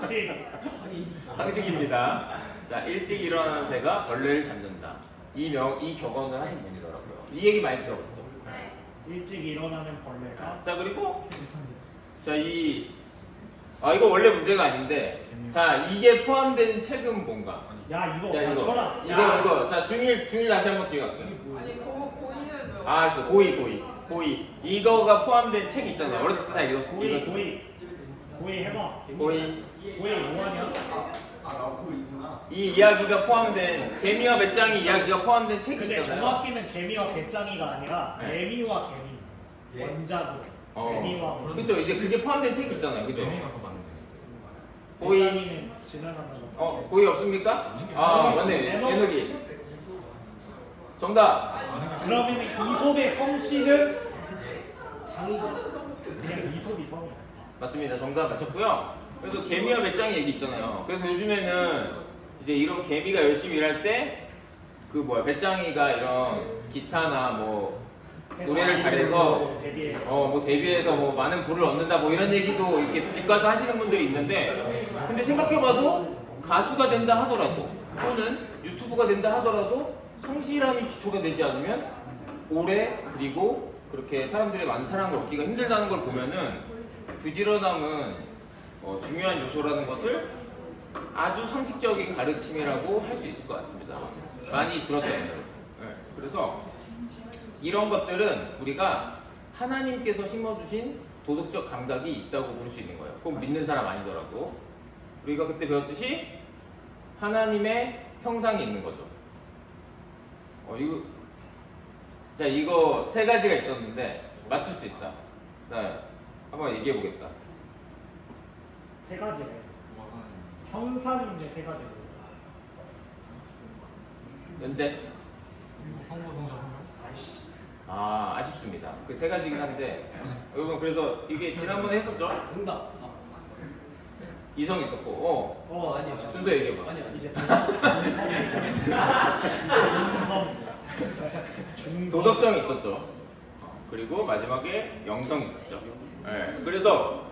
D: 역시.
C: 상식입니다. 자, 일찍 일어나는 새가 벌레를 잡는다. 이 격언을 하신 분이더라고요. 이 얘기 많이 들어봤죠.
D: 일찍 일어나는 벌레가.
C: 자, 그리고 자, 이거 원래 문제가 아닌데, 자, 이게 포함된 책은 뭔가?
D: 야 이거
C: 자,
D: 맞춰라.
C: 이거. 자, 중1 다시 한번 기회 갈게요.
B: 아니 고인은 뭐?
C: 알았어. 고이. 이거가 포함된 책 있잖아요. 어렸을 때 다 읽었어.
D: 고이 해봐.
C: 고이.
D: 고이 뭐하냐?
C: 이 이야기가 포함된, 개미와 배짱이 이야기가 포함된 책이
D: 근데
C: 있잖아요.
D: 정확히는 개미와 배짱이가 아니라
C: 네.
D: 개미와 개미. 원작으로. 개미와
C: 그죠? 이제 그게 포함된 책이 있잖아요. 그죠?
F: 개미가 더 많은데.
C: 고이.
D: 배짱이는 지나가는 거.
C: 고이 없습니까? 맞네. 에너기. 정답.
D: 그러면 이솝의 성씨는 그냥 이솝이 성이야.
C: 맞습니다. 정답 맞췄고요. 그래서 개미와 배짱이 얘기 있잖아요. 그래서 요즘에는 이제 이런 개미가 열심히 일할 때 배짱이가 이런 기타나 뭐 노래를 잘해서 데뷔해서 뭐 많은 부를 얻는다 뭐 이런 얘기도 이렇게 뒷가서 하시는 분들이 있는데, 근데 생각해봐도 가수가 된다 하더라도 또는 유튜브가 된다 하더라도 성실함이 기초가 되지 않으면 오래 그리고 그렇게 사람들의 많은 사랑을 얻기가 힘들다는 걸 보면은 부지런함은 중요한 요소라는 것을 아주 상식적인 가르침이라고 할 수 있을 것 같습니다. 많이 들었잖아요. 네. 그래서 이런 것들은 우리가 하나님께서 심어주신 도덕적 감각이 있다고 볼 수 있는 거예요. 꼭 믿는 사람 아니더라도. 우리가 그때 배웠듯이 하나님의 형상이 있는 거죠. 이거 3가지가 있었는데 맞출 수 있다. 자, 한번 얘기해 보겠다.
D: 3가지래. 형상인데 3가지래.
C: 연재.
F: 성부 성자 성명.
D: 아이씨.
C: 아쉽습니다. 그 3가지긴 한데, 여러분, 그래서 이게 지난번에 했었죠?
E: 응답.
C: 이성 있었고,
E: 아니요.
C: 순서 얘기해봐.
E: 아니요.
D: 이제 중성.
C: 도덕성이 있었죠. 그리고 마지막에 영성이 있었죠. 네, 그래서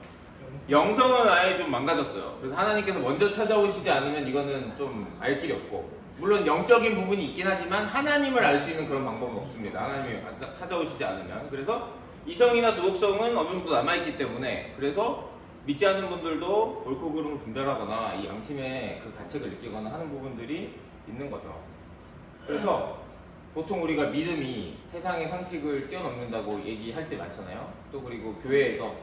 C: 영성은 아예 좀 망가졌어요. 그래서 하나님께서 먼저 찾아오시지 않으면 이거는 좀 알 길이 없고, 물론 영적인 부분이 있긴 하지만 하나님을 알 수 있는 그런 방법은 없습니다. 하나님이 찾아오시지 않으면. 그래서 이성이나 도덕성은 어느 정도 남아있기 때문에, 그래서 믿지 않는 분들도 옳고 그름을 분별하거나 이 양심의 그 가책을 느끼거나 하는 부분들이 있는 거죠. 그래서 보통 우리가 믿음이 세상의 상식을 뛰어넘는다고 얘기할 때 많잖아요. 또 그리고 교회에서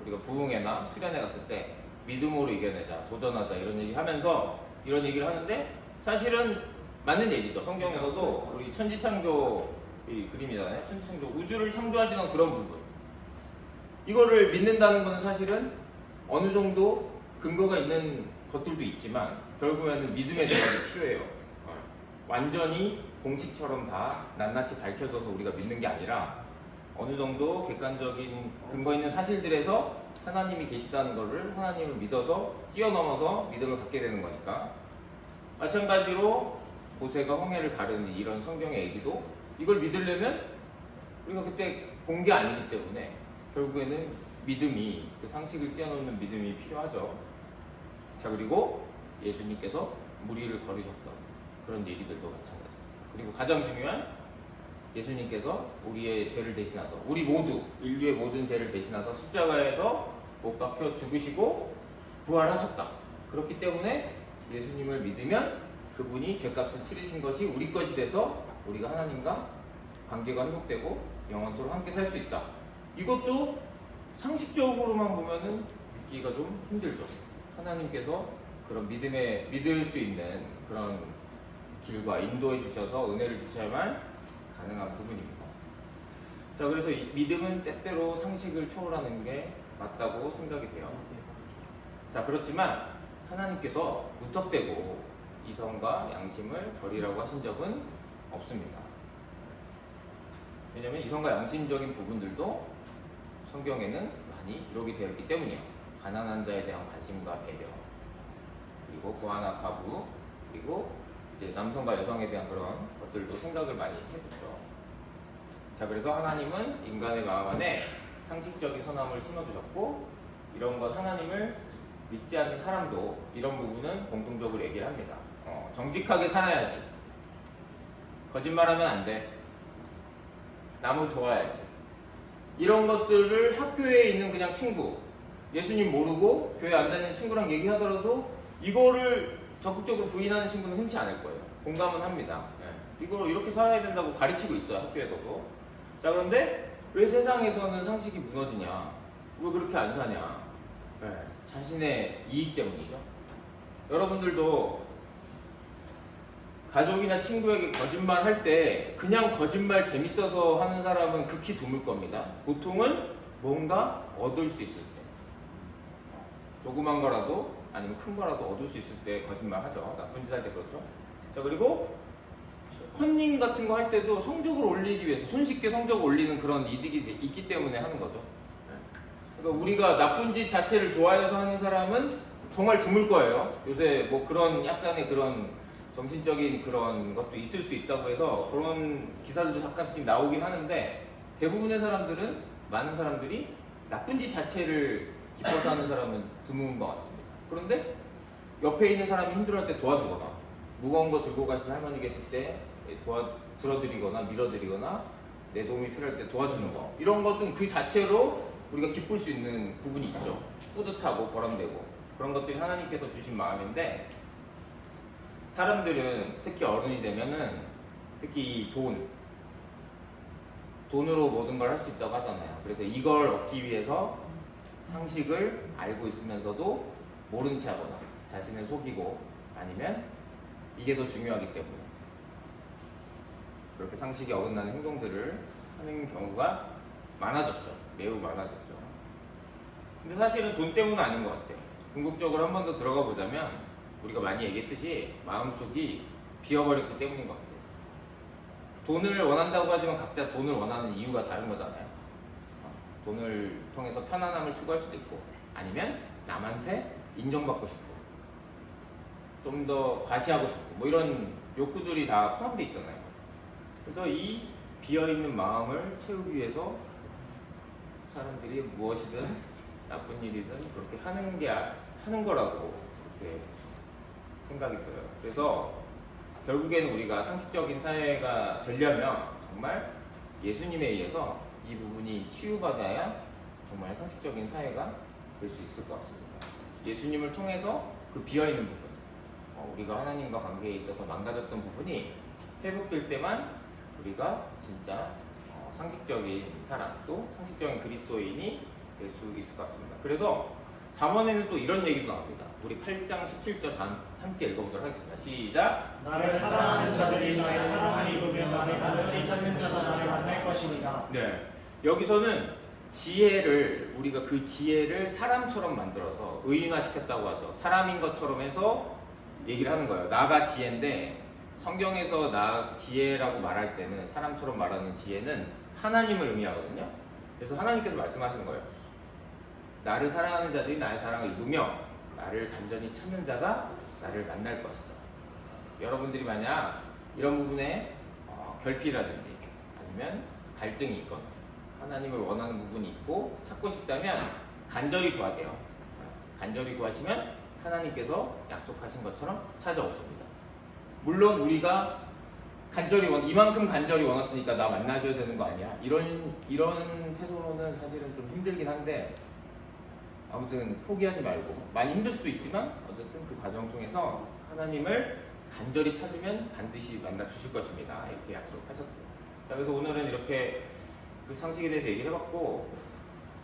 C: 우리가 부흥회나 수련회 갔을 때 믿음으로 이겨내자, 도전하자 이런 얘기 하면서 이런 얘기를 하는데, 사실은 맞는 얘기죠. 성경에서도 우리 천지창조 이 그림이잖아요. 천지창조, 우주를 창조하시는 그런 부분, 이거를 믿는다는 것은 사실은 어느 정도 근거가 있는 것들도 있지만 결국에는 믿음의 대화가 필요해요. 완전히 공식처럼 다 낱낱이 밝혀져서 우리가 믿는 게 아니라 어느 정도 객관적인 근거 있는 사실들에서 하나님이 계시다는 것을, 하나님을 믿어서 뛰어넘어서 믿음을 갖게 되는 거니까. 마찬가지로 모세가 홍해를 가르는 이런 성경의 얘기도 이걸 믿으려면 우리가 그때 본 게 아니기 때문에 결국에는 믿음이, 그 상식을 뛰어넘는 믿음이 필요하죠. 자, 그리고 예수님께서 무리를 거르셨던 그런 얘기들도 마찬가지입니다. 그리고 가장 중요한, 예수님께서 우리의 죄를 대신하서, 우리 모두, 인류의 모든 죄를 대신하서 십자가에서 못 박혀 죽으시고 부활하셨다. 그렇기 때문에 예수님을 믿으면 그분이 죄값을 치르신 것이 우리 것이 돼서 우리가 하나님과 관계가 회복되고 영원토록 함께 살 수 있다. 이것도 상식적으로만 보면은 믿기가 좀 힘들죠. 하나님께서 그런 믿을 수 있는 그런 길과 인도해 주셔서 은혜를 주셔야만 가능한 부분입니다. 자, 그래서 이 믿음은 때때로 상식을 초월하는 게 맞다고 생각이 돼요. 자, 그렇지만 하나님께서 무턱대고 이성과 양심을 버리라고 하신 적은 없습니다. 왜냐하면 이성과 양심적인 부분들도 성경에는 많이 기록이 되어 있기 때문이에요. 가난한 자에 대한 관심과 배려, 그리고 고아나 과부, 그리고 이제 남성과 여성에 대한 그런 것들도 생각을 많이 해보죠. 자, 그래서 하나님은 인간의 마음 안에 상식적인 선함을 심어주셨고, 이런 것, 하나님을 믿지 않는 사람도 이런 부분은 공통적으로 얘기를 합니다. 정직하게 살아야지, 거짓말하면 안 돼, 남을 도와야지, 이런 것들을 학교에 있는 그냥 친구, 예수님 모르고 교회 안 다니는 친구랑 얘기하더라도 이거를 적극적으로 부인하는 친구는 흔치 않을 거예요. 공감은 합니다. 이거 이렇게 살아야 된다고 가르치고 있어요, 학교에서도. 자, 그런데 왜 세상에서는 상식이 무너지냐, 왜 그렇게 안 사냐? 자신의 이익 때문이죠. 여러분들도 가족이나 친구에게 거짓말 할 때 그냥 거짓말 재밌어서 하는 사람은 극히 드물 겁니다. 보통은 뭔가 얻을 수 있을 때, 조그만 거라도 아니면 큰 거라도 얻을 수 있을 때 거짓말 하죠. 나쁜 짓 할 때 그렇죠. 자, 그리고 헌님 같은 거 할 때도 성적을 올리기 위해서, 손쉽게 성적을 올리는 그런 이득이 있기 때문에 하는 거죠. 그러니까 우리가 나쁜 짓 자체를 좋아해서 하는 사람은 정말 드물 거예요. 요새 뭐 그런 약간의 그런 정신적인 그런 것도 있을 수 있다고 해서 그런 기사들도 잠깐씩 나오긴 하는데, 대부분의 사람들은, 많은 사람들이 나쁜 짓 자체를 기뻐서 하는 사람은 드문 것 같습니다. 그런데 옆에 있는 사람이 힘들어할 때 도와주거나, 무거운 거 들고 가시는 할머니 계실 때 들어드리거나 밀어드리거나, 내 도움이 필요할 때 도와주는 거, 이런 것은 그 자체로 우리가 기쁠 수 있는 부분이 있죠. 뿌듯하고 보람되고, 그런 것들이 하나님께서 주신 마음인데, 사람들은 특히 어른이 되면은 특히 이 돈으로 모든 걸 할 수 있다고 하잖아요. 그래서 이걸 얻기 위해서 상식을 알고 있으면서도 모른 체 하거나 자신을 속이고, 아니면 이게 더 중요하기 때문에 그렇게 상식에 어긋나는 행동들을 하는 경우가 많아졌죠. 매우 많아졌죠. 근데 사실은 돈 때문은 아닌 것 같아요. 궁극적으로 한 번 더 들어가 보자면 우리가 많이 얘기했듯이 마음속이 비어버렸기 때문인 것 같아요. 돈을 원한다고 하지만 각자 돈을 원하는 이유가 다른 거잖아요. 돈을 통해서 편안함을 추구할 수도 있고, 아니면 남한테 인정받고 싶고, 좀 더 과시하고 싶고, 뭐 이런 욕구들이 다 포함되어 있잖아요. 그래서 이 비어있는 마음을 채우기 위해서 사람들이 무엇이든 나쁜 일이든 그렇게 하는 거라고 그렇게 생각이 들어요. 그래서 결국에는 우리가 상식적인 사회가 되려면 정말 예수님에 의해서 이 부분이 치유받아야 정말 상식적인 사회가 될 수 있을 것 같습니다. 예수님을 통해서 그 비어있는 부분, 우리가 하나님과 관계에 있어서 망가졌던 부분이 회복될 때만 우리가 진짜 상식적인 사람, 또 상식적인 그리스도인이 될 수 있을 것 같습니다. 그래서 잠언에는 또 이런 얘기도 나옵니다. 우리 8장 17절 함께 읽어보도록 하겠습니다. 시작!
D: 나를 사랑하는 자들이 나의 사랑을 입으면 나를 간절히 찾는 자가 나를 만날 것이니라.
C: 네, 여기서는 지혜를, 우리가 그 지혜를 사람처럼 만들어서 의인화시켰다고 하죠. 사람인 것처럼 해서 얘기를 하는 거예요. 나가 지혜인데 성경에서 나 지혜라고 말할 때는, 사람처럼 말하는 지혜는 하나님을 의미하거든요. 그래서 하나님께서 말씀하시는 거예요. 나를 사랑하는 자들이 나의 사랑을 입으며 나를 간절히 찾는 자가 나를 만날 것이다. 여러분들이 만약 이런 부분에 결핍이라든지 아니면 갈증이 있거나 하나님을 원하는 부분이 있고 찾고 싶다면 간절히 구하세요. 간절히 구하시면 하나님께서 약속하신 것처럼 찾아오십니다. 물론 우리가 이만큼 간절히 원했으니까 나 만나줘야 되는 거 아니야? 이런 태도로는 사실은 좀 힘들긴 한데, 아무튼 포기하지 말고, 많이 힘들 수도 있지만 어쨌든 그 과정 통해서 하나님을 간절히 찾으면 반드시 만나 주실 것입니다. 이렇게 약속하셨어요. 자, 그래서 오늘은 이렇게 그 상식에 대해서 얘기를 해봤고,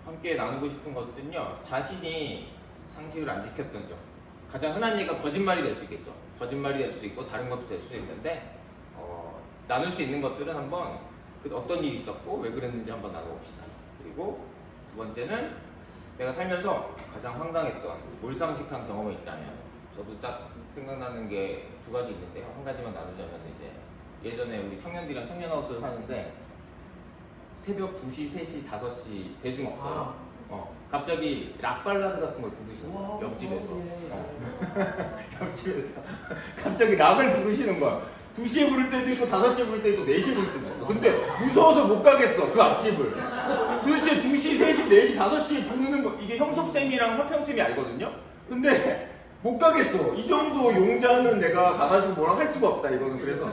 C: 함께 나누고 싶은 것들은요, 자신이 상식을 안 지켰던 점, 가장 흔한 얘기가 거짓말이 될 수 있겠죠. 거짓말이 될 수 있고 다른 것도 될 수 있는데, 나눌 수 있는 것들은 한번 어떤 일이 있었고 왜 그랬는지 한번 나눠봅시다. 그리고 두 번째는 내가 살면서 가장 황당했던 몰상식한 경험이 있다면, 저도 딱 생각나는 게 두 가지 있는데요. 한 가지만 나누자면, 이제 예전에 우리 청년들이랑 청년하우스를 사는데 새벽 2시, 3시, 5시 대중 없어요. 갑자기 락 발라드 같은 걸 부르시는 거예요. 옆집에서. 옆집에서 갑자기 락을 부르시는 거야. 2시에 부를 때도 있고 5시에 부를 때도 있고 4시에 부를 때도 있어. 근데 무서워서 못 가겠어, 그 앞집을. 도대체 2시, 3시, 4시, 5시에 부르는 거, 이게 형섭쌤이랑 화평쌤이 알거든요? 근데 못 가겠어. 이 정도 용자는 내가 가가지고 뭐랑 할 수가 없다, 이거는. 그래서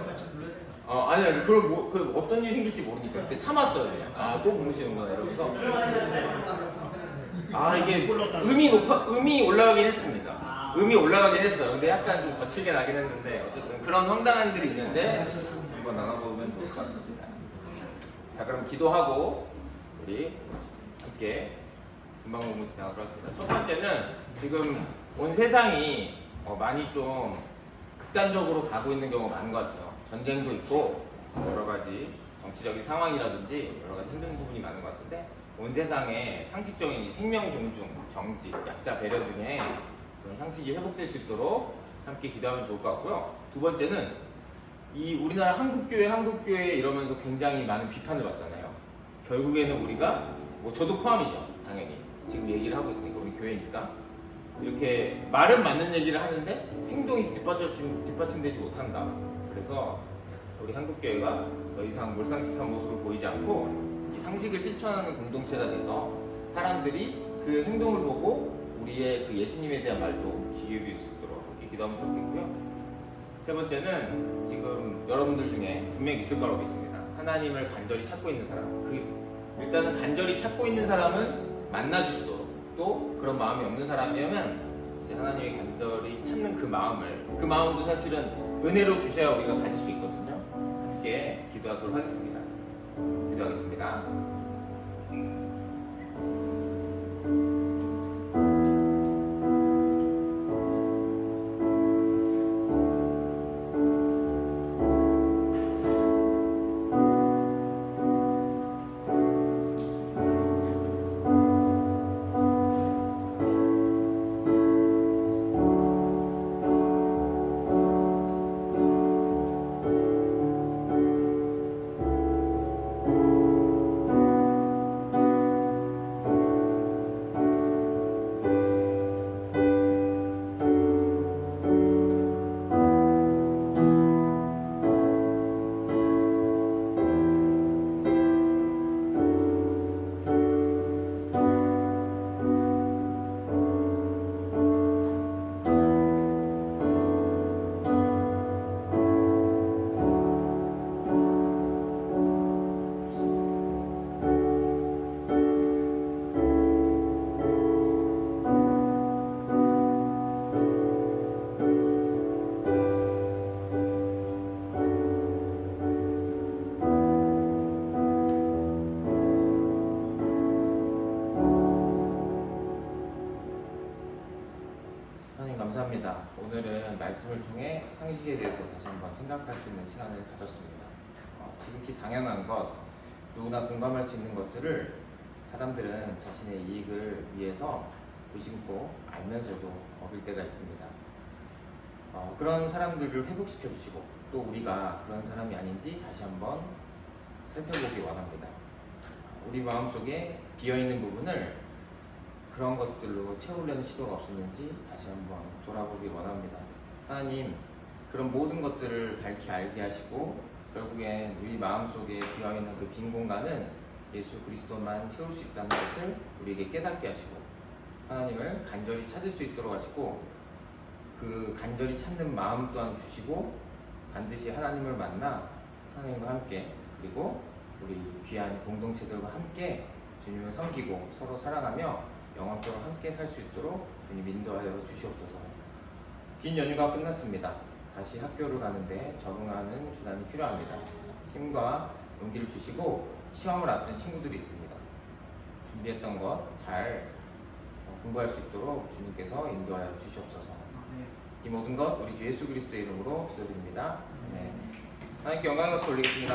C: 아니, 그걸 어떤 일이 생길지 모르니까 그때 참았어요, 그냥. 또 부르시는구나, 이러면서. 이게 음이 올라가긴 했습니다. 음이 올라가긴 했어요. 근데 약간 좀 거칠게 나긴 했는데, 어쨌든 그런 황당한 일이 있는데 한번 나눠보면 좋을 것 같습니다. 자, 그럼 기도하고 우리 함께 금방 공부 진행하도록 하겠습니다. 첫 번째는 지금 온 세상이 많이 좀 극단적으로 가고 있는 경우가 많은 것 같아요. 전쟁도 있고 여러 가지 정치적인 상황이라든지 여러 가지 힘든 부분이 많은 것 같은데, 온 세상에 상식적인 생명 존중, 정직, 약자 배려 등의 그런 상식이 회복될 수 있도록 함께 기도하면 좋을 것 같고요. 두 번째는 이 우리나라 한국교회 이러면서 굉장히 많은 비판을 받잖아요. 결국에는 우리가, 저도 포함이죠, 당연히. 지금 얘기를 하고 있으니까, 우리 교회니까 이렇게 말은 맞는 얘기를 하는데 행동이 뒷받침되지 못한다. 그래서 우리 한국교회가 더 이상 몰상식한 모습을 보이지 않고 이 상식을 실천하는 공동체가 돼서 사람들이 그 행동을 보고 우리의 그 예수님에 대한 말도 귀 기울일 수 있도록 이렇게 기도하면 좋겠고요. 세 번째는 지금 여러분들 중에 분명히 있을 거라고 믿습니다. 하나님을 간절히 찾고 있는 사람. 일단은 간절히 찾고 있는 사람은 만나주시도록, 또 그런 마음이 없는 사람이라면 이제 하나님이 간절히 찾는 그 마음도 사실은 은혜로 주셔야 우리가 가질 수 있거든요. 함께 기도하도록 하겠습니다. 기도하겠습니다. 말씀을 통해 상식에 대해서 다시 한번 생각할 수 있는 시간을 가졌습니다. 지극히 당연한 것, 누구나 공감할 수 있는 것들을 사람들은 자신의 이익을 위해서 의심고 알면서도 어길 때가 있습니다. 그런 사람들을 회복시켜 주시고 또 우리가 그런 사람이 아닌지 다시 한번 살펴보기 원합니다. 우리 마음속에 비어있는 부분을 그런 것들로 채우려는 시도가 없었는지 다시 한번 돌아보기 원합니다. 하나님, 그런 모든 것들을 밝히 알게 하시고 결국엔 우리 마음속에 비어있는 그 빈 공간은 예수 그리스도만 채울 수 있다는 것을 우리에게 깨닫게 하시고 하나님을 간절히 찾을 수 있도록 하시고 그 간절히 찾는 마음 또한 주시고 반드시 하나님을 만나 하나님과 함께 그리고 우리 귀한 공동체들과 함께 주님을 섬기고 서로 사랑하며 영원토록 함께 살 수 있도록 주님 인도하여 주시옵소서. 긴 연휴가 끝났습니다. 다시 학교를 가는데 적응하는 기간이 필요합니다. 힘과 용기를 주시고 시험을 앞둔 친구들이 있습니다. 준비했던 것 잘 공부할 수 있도록 주님께서 인도하여 주시옵소서. 이 모든 것 우리 주 예수 그리스도의 이름으로 기도드립니다. 하나님께 영광을 올리겠습니다.